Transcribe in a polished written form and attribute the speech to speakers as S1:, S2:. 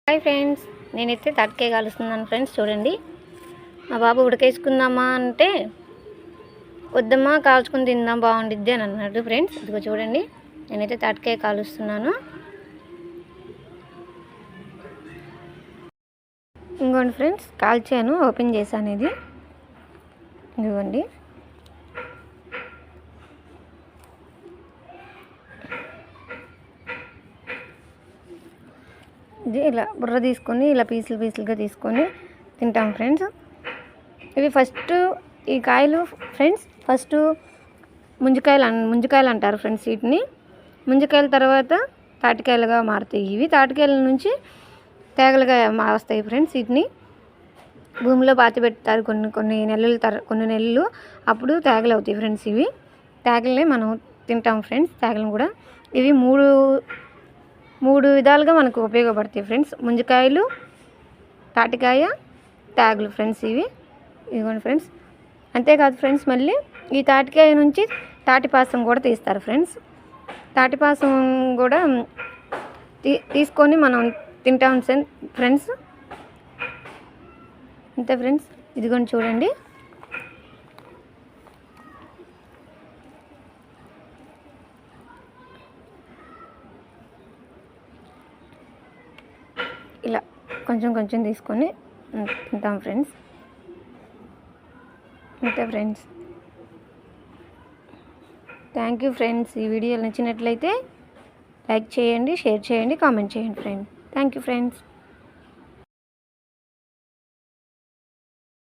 S1: Hi friends, నేనైతే తాటికాయ కాలుస్తున్నాను friends. చూడండి, మా బాబు ఉడకేసుకుందామా అంటే వద్దమ్మా కాల్చుకుని తిందాం బాగుండిద్ది అని అన్నాడు ఫ్రెండ్స్. ఇదిగో చూడండి, నేనైతే తాటికాయ కాలుస్తున్నాను. ఇంకోండి ఫ్రెండ్స్, కాల్చాను, ఓపెన్ చేశాను. ఇది ఇదిగోండి. ఇది ఇలా బుర్ర తీసుకొని ఇలా పీసులుగా తీసుకొని తింటాం ఫ్రెండ్స్. ఇవి ఈ కాయలు ఫ్రెండ్స్ ఫస్ట్ ముంజికాయలు అంటారు ఫ్రెండ్స్. వీటిని ముంజికాయల తర్వాత తాటికాయలుగా మారుతాయి. ఇవి తాటికాయల నుంచి తేగలుగా వస్తాయి ఫ్రెండ్స్. వీటిని భూమిలో పాతి పెడతారు కొన్ని నెలలు, అప్పుడు తేగలు అవుతాయి ఫ్రెండ్స్. ఇవి తేగలనే మనం తింటాం ఫ్రెండ్స్. తేగలను కూడా ఇవి మూడు విధాలుగా మనకు ఉపయోగపడతాయి ఫ్రెండ్స్. ముంజికాయలు, తాటికాయ, తేగలు ఫ్రెండ్స్. ఇదిగోండి ఫ్రెండ్స్. అంతేకాదు ఫ్రెండ్స్, మళ్ళీ ఈ తాటికాయ నుంచి తాటిపాసం కూడా తీస్తారు ఫ్రెండ్స్. తాటిపాసం కూడా తీసుకొని మనం తింటాం ఫ్రెండ్స్. అంతే ఫ్రెండ్స్. ఇదిగోండి చూడండి, ఇలా కొంచెం తీసుకొని తింటాం ఫ్రెండ్స్. అంతే ఫ్రెండ్స్. Thank you friends. ఈ వీడియో నచ్చినట్లయితే లైక్ చేయండి, షేర్ చేయండి, కామెంట్ చేయండి ఫ్రెండ్స్. Thank you friends.